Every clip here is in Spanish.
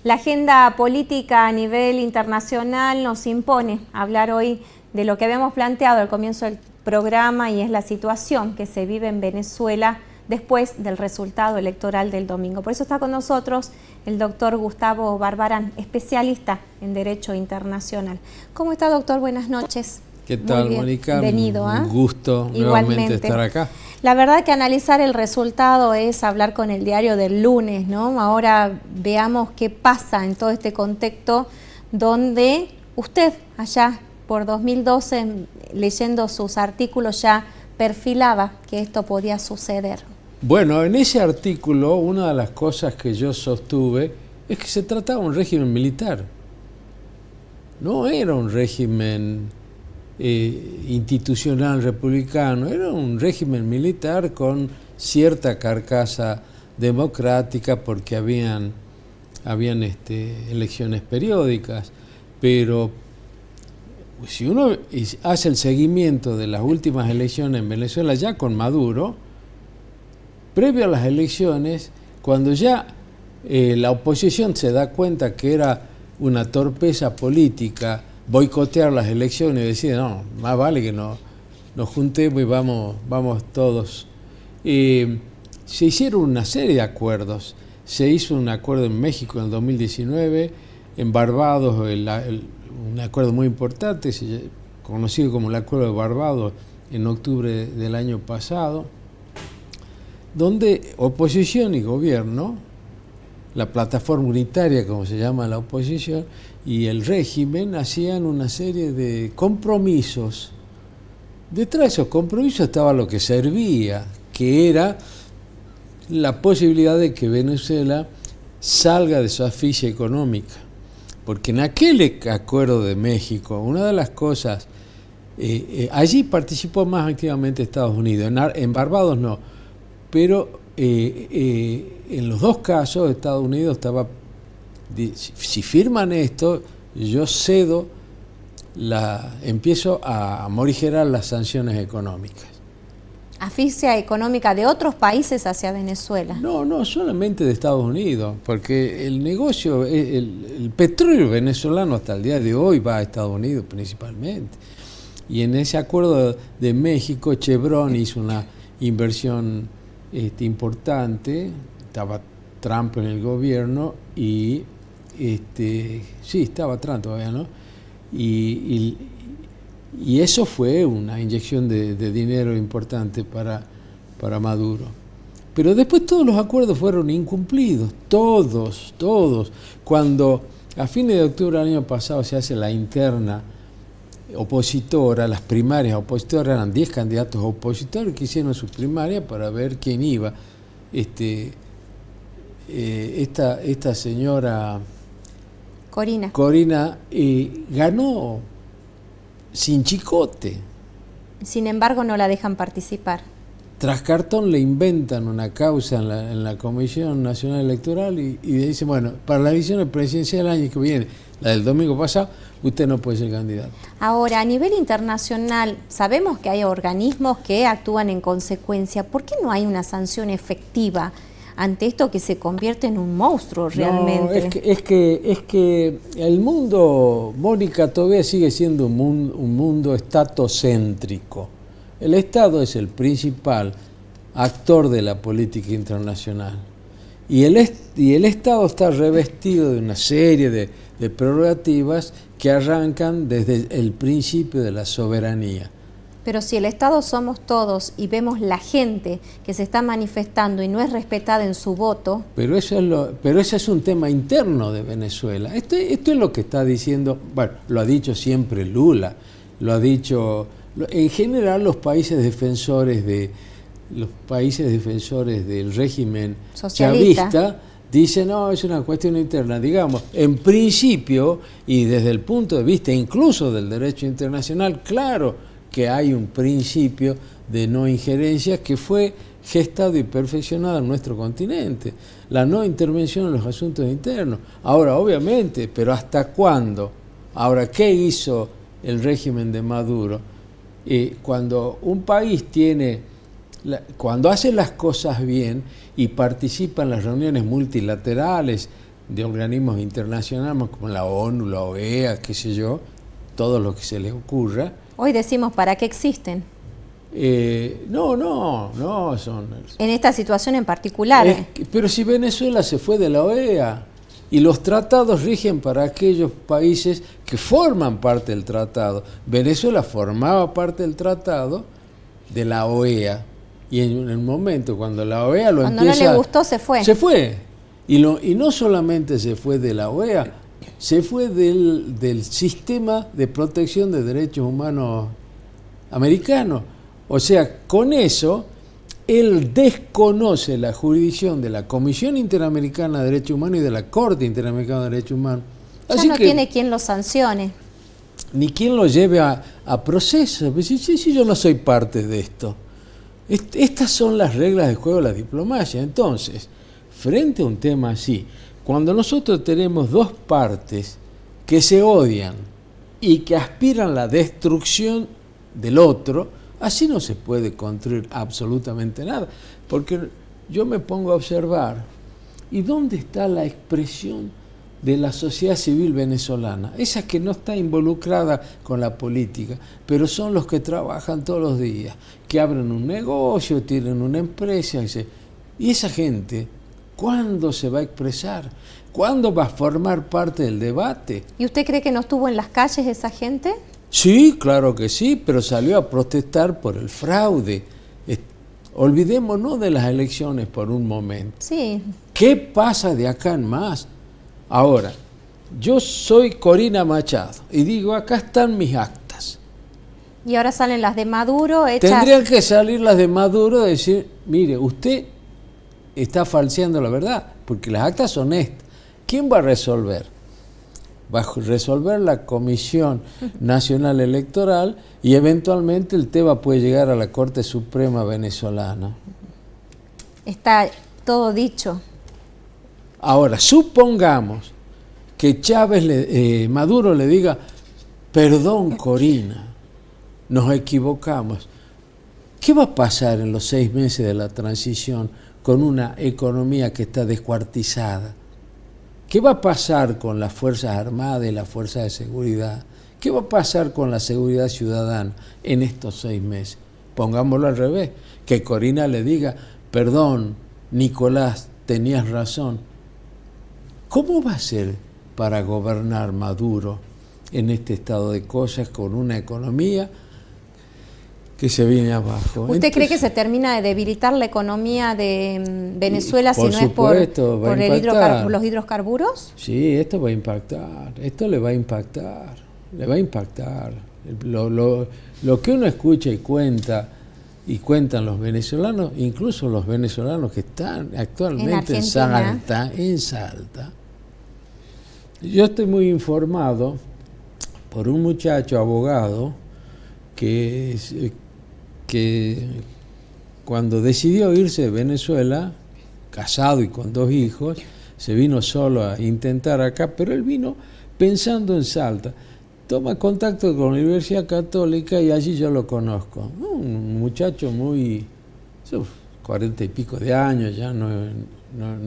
La agenda política a nivel internacional nos impone hablar hoy de lo que habíamos planteado al comienzo del programa, y es la situación que se vive en Venezuela después del resultado electoral del domingo. Por eso está con nosotros el doctor Gustavo Barbarán, especialista en Derecho Internacional. ¿Cómo está, doctor? Buenas noches. ¿Qué tal, Mónica? Bienvenido. Un gusto nuevamente estar acá. La verdad que analizar el resultado es hablar con el diario del lunes, ¿no? Ahora veamos qué pasa en todo este contexto donde usted allá por 2012, leyendo sus artículos, ya perfilaba que esto podía suceder. Bueno, en ese artículo una de las cosas que yo sostuve es que se trataba de un régimen militar. No era un régimen institucional republicano, era un régimen militar con cierta carcasa democrática porque habían elecciones periódicas, pero si uno hace el seguimiento de las últimas elecciones en Venezuela ya con Maduro, previo a las elecciones, cuando ya la oposición se da cuenta que era una torpeza política boicotear las elecciones y decir, no, más vale que nos juntemos y vamos todos. Se hicieron una serie de acuerdos. Se hizo un acuerdo en México en el 2019, en Barbados un acuerdo muy importante, conocido como el Acuerdo de Barbados, en octubre del año pasado, donde oposición y gobierno, la plataforma unitaria, como se llama la oposición, y el régimen hacían una serie de compromisos. Detrás de esos compromisos estaba lo que servía, que era la posibilidad de que Venezuela salga de su asfixia económica. Porque en aquel acuerdo de México, una de las cosas, allí participó más activamente Estados Unidos, en Barbados no, pero en los dos casos Estados Unidos estaba, si firman esto, yo cedo, empiezo a morigerar las sanciones económicas. ¿Asfixia económica de otros países hacia Venezuela? No solamente de Estados Unidos, porque el negocio, el petróleo venezolano hasta el día de hoy va a Estados Unidos principalmente. Y en ese acuerdo de México, Chevron hizo una inversión importante, estaba Trump en el gobierno y sí, estaba Trump todavía, ¿no? Y eso fue una inyección de dinero importante para Maduro. Pero después todos los acuerdos fueron incumplidos, todos. Cuando a fines de octubre del año pasado se hace la interna opositora, las primarias opositoras, eran 10 candidatos opositores que hicieron su primaria para ver quién iba. Esta señora Corina ganó sin chicote. Sin embargo, no la dejan participar. Tras cartón le inventan una causa en la Comisión Nacional Electoral y dicen, bueno, para la elección presidencial del año que viene, la del domingo pasado, usted no puede ser candidato. Ahora, a nivel internacional, sabemos que hay organismos que actúan en consecuencia. ¿Por qué no hay una sanción efectiva ante esto que se convierte en un monstruo realmente? No, es que el mundo, Mónica, todavía sigue siendo un mundo estatocéntrico. El Estado es el principal actor de la política internacional. Y el Estado está revestido de una serie de prerrogativas que arrancan desde el principio de la soberanía. Pero si el Estado somos todos y vemos la gente que se está manifestando y no es respetada en su voto... Pero ese es un tema interno de Venezuela. Esto es lo que está diciendo, bueno, lo ha dicho siempre Lula, lo ha dicho en general los países defensores del régimen chavista, dicen, no, es una cuestión interna. Digamos, en principio, y desde el punto de vista incluso del derecho internacional, claro que hay un principio de no injerencia que fue gestado y perfeccionado en nuestro continente. La no intervención en los asuntos internos. Ahora, obviamente, pero ¿hasta cuándo? Ahora, ¿qué hizo el régimen de Maduro? Cuando un país cuando hace las cosas bien y participa en las reuniones multilaterales de organismos internacionales como la ONU, la OEA, qué sé yo, todo lo que se les ocurra. Hoy decimos, ¿para qué existen? No, son... En esta situación en particular. Pero si Venezuela se fue de la OEA y los tratados rigen para aquellos países que forman parte del tratado. Venezuela formaba parte del tratado de la OEA y en el momento cuando la OEA lo cuando empieza... no le gustó, se fue. Se fue. Y no solamente se fue de la OEA, se fue del sistema de protección de derechos humanos americano. O sea, con eso, él desconoce la jurisdicción de la Comisión Interamericana de Derechos Humanos y de la Corte Interamericana de Derechos Humanos. Ya Así no que, tiene quien lo sancione. Ni quien lo lleve a proceso. Sí, yo no soy parte de esto. Estas son las reglas de juego de la diplomacia. Entonces, frente a un tema así, cuando nosotros tenemos dos partes que se odian y que aspiran a la destrucción del otro, así no se puede construir absolutamente nada. Porque yo me pongo a observar, ¿y dónde está la expresión de la sociedad civil venezolana? Esa que no está involucrada con la política, pero son los que trabajan todos los días, que abren un negocio, tienen una empresa, y esa gente, ¿cuándo se va a expresar? ¿Cuándo va a formar parte del debate? ¿Y usted cree que no estuvo en las calles esa gente? Sí, claro que sí, pero salió a protestar por el fraude. Olvidémonos de las elecciones por un momento. Sí. ¿Qué pasa de acá en más? Ahora, yo soy Corina Machado y digo, acá están mis actas. Y ahora salen las de Maduro hechas... Tendrían que salir las de Maduro y decir, mire, usted está falseando la verdad, porque las actas son estas. ¿Quién va a resolver? Va a resolver la Comisión Nacional Electoral y eventualmente el tema puede llegar a la Corte Suprema venezolana. Está todo dicho. Ahora, supongamos que Maduro le diga, perdón Corina, nos equivocamos. ¿Qué va a pasar en los 6 meses de la transición con una economía que está descuartizada? ¿Qué va a pasar con las Fuerzas Armadas y las Fuerzas de Seguridad? ¿Qué va a pasar con la seguridad ciudadana en estos 6 meses? Pongámoslo al revés, que Corina le diga, perdón, Nicolás, tenías razón. ¿Cómo va a ser para gobernar Maduro en este estado de cosas con una economía que se viene abajo? ¿Usted cree que se termina de debilitar la economía de Venezuela si no es por los hidrocarburos? Sí, esto va a impactar, esto le va a impactar. Lo que uno escucha y cuentan los venezolanos, incluso los venezolanos que están actualmente en Salta. Yo estoy muy informado por un muchacho abogado que cuando decidió irse de Venezuela, casado y con 2 hijos, se vino solo a intentar acá, pero él vino pensando en Salta. Toma contacto con la Universidad Católica y allí yo lo conozco. Un muchacho muy, 40 y pico de años, ya no es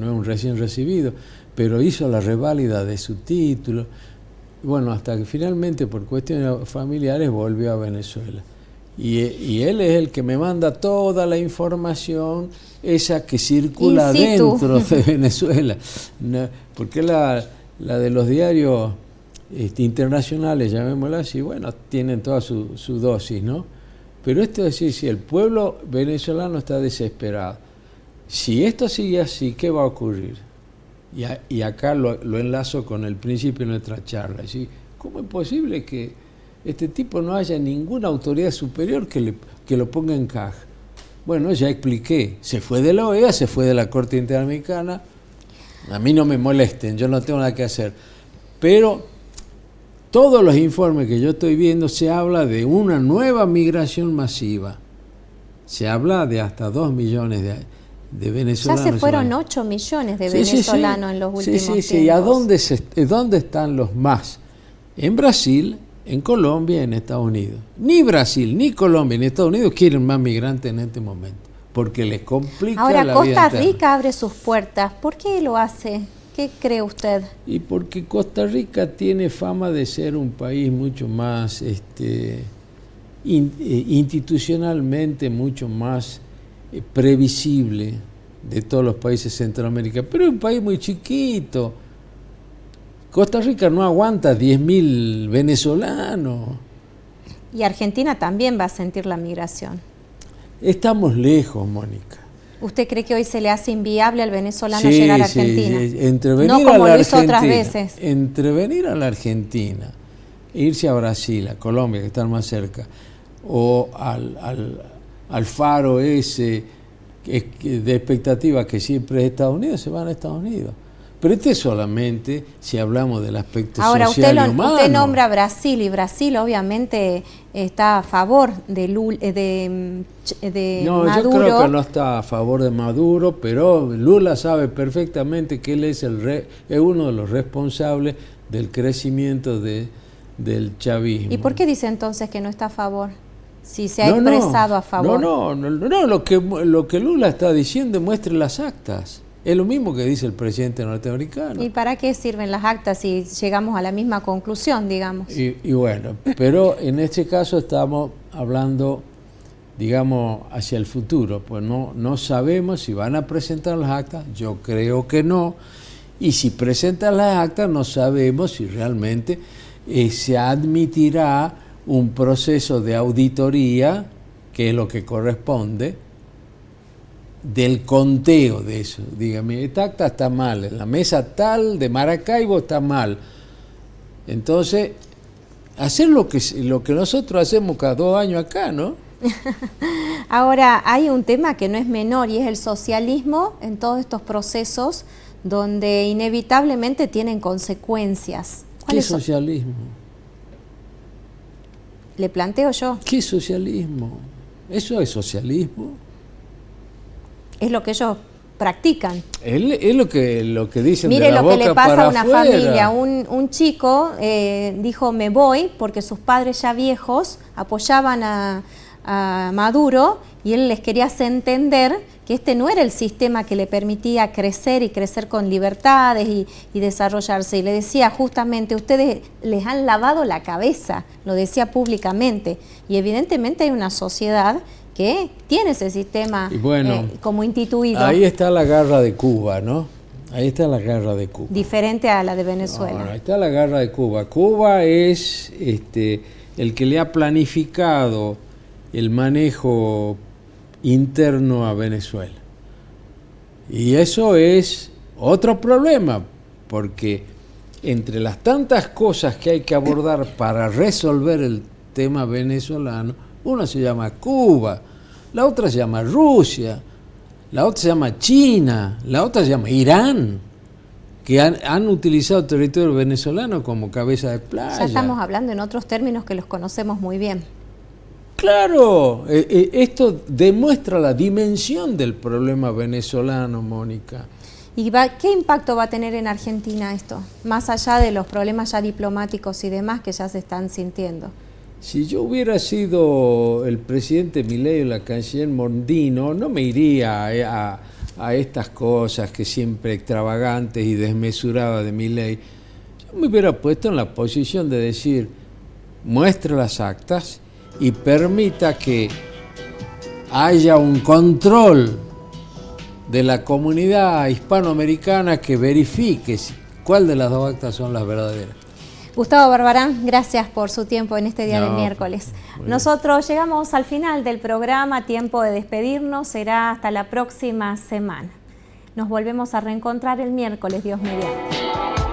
un recién recibido, pero hizo la reválida de su título. Bueno, hasta que finalmente por cuestiones familiares volvió a Venezuela. Y él es el que me manda toda la información esa que circula dentro de Venezuela. Porque la de los diarios internacionales, llamémosla así, bueno, tienen toda su dosis, ¿no? Pero esto es decir, si el pueblo venezolano está desesperado, si esto sigue así, ¿qué va a ocurrir? Y acá lo enlazo con el principio de nuestra charla. ¿Sí? ¿Cómo es posible que este tipo no haya ninguna autoridad superior que lo ponga en caja? Bueno, ya expliqué, se fue de la OEA, se fue de la Corte Interamericana, a mí no me molesten, yo no tengo nada que hacer, pero todos los informes que yo estoy viendo se habla de una nueva migración masiva, se habla de hasta 2 millones de venezolanos. Ya se fueron 8 millones de venezolanos en los últimos tiempos. ¿Y a dónde están los más? En Brasil, en Colombia y en Estados Unidos. Ni Brasil, ni Colombia, ni Estados Unidos quieren más migrantes en este momento, porque les complica la vida. Ahora Costa Rica abre sus puertas. ¿Por qué lo hace? ¿Qué cree usted? Y porque Costa Rica tiene fama de ser un país mucho más institucionalmente mucho más previsible de todos los países de Centroamérica, pero es un país muy chiquito. Costa Rica no aguanta 10.000 venezolanos. Y Argentina también va a sentir la migración. Estamos lejos, Mónica. ¿Usted cree que hoy se le hace inviable al venezolano llegar a Argentina? Sí. Entrevenir no como a la lo hizo Argentina, otras veces. Entrevenir a la Argentina, irse a Brasil, a Colombia, que están más cerca, o al faro ese de expectativa que siempre es Estados Unidos, se van a Estados Unidos. Pero este es solamente si hablamos del aspecto social y humano. Usted nombra Brasil, y Brasil obviamente está a favor de no, Maduro. Yo creo que no está a favor de Maduro, pero Lula sabe perfectamente que él es uno de los responsables del crecimiento del chavismo. ¿Y por qué dice entonces que no está a favor? Si se ha expresado a favor. No, lo que Lula está diciendo, muestre las actas. Es lo mismo que dice el presidente norteamericano. ¿Y para qué sirven las actas si llegamos a la misma conclusión, digamos? Y bueno, pero en este caso estamos hablando, digamos, hacia el futuro. Pues no sabemos si van a presentar las actas, yo creo que no. Y si presentan las actas, no sabemos si realmente se admitirá un proceso de auditoría, que es lo que corresponde, del conteo de eso. Dígame, esta acta está mal, en la mesa tal de Maracaibo está mal. Entonces, hacer lo que nosotros hacemos cada 2 años acá, ¿no? Ahora, hay un tema que no es menor y es el socialismo en todos estos procesos donde inevitablemente tienen consecuencias. ¿Qué socialismo? Le planteo yo. ¿Qué socialismo? ¿Eso es socialismo? Es lo que ellos practican. Es lo que dicen. Mire de la lo que boca le pasa para a una afuera. familia. Un chico dijo me voy porque sus padres ya viejos apoyaban a Maduro y él les quería hacer entender que este no era el sistema que le permitía crecer y crecer con libertades y desarrollarse. Y le decía justamente, ustedes les han lavado la cabeza, lo decía públicamente. Y evidentemente hay una sociedad que tiene ese sistema como instituido. Ahí está la garra de Cuba, ¿no? Ahí está la garra de Cuba. Diferente a la de Venezuela. No, ahí está la garra de Cuba. Cuba es el que le ha planificado el manejo interno a Venezuela. Y eso es otro problema, porque entre las tantas cosas que hay que abordar para resolver el tema venezolano, una se llama Cuba, la otra se llama Rusia, la otra se llama China, la otra se llama Irán, que han utilizado el territorio venezolano como cabeza de playa. Ya estamos hablando en otros términos que los conocemos muy bien. Claro, esto demuestra la dimensión del problema venezolano, Mónica. ¿Y qué impacto va a tener en Argentina esto? Más allá de los problemas ya diplomáticos y demás que ya se están sintiendo. Si yo hubiera sido el presidente Milei o la canciller Mondino, no me iría a estas cosas que siempre extravagantes y desmesuradas de Milei. Yo me hubiera puesto en la posición de decir, muestre las actas y permita que haya un control de la comunidad hispanoamericana que verifique cuál de las 2 actas son las verdaderas. Gustavo Barbarán, gracias por su tiempo en este día de miércoles. Nosotros llegamos al final del programa, tiempo de despedirnos, será hasta la próxima semana. Nos volvemos a reencontrar el miércoles, Dios mediante.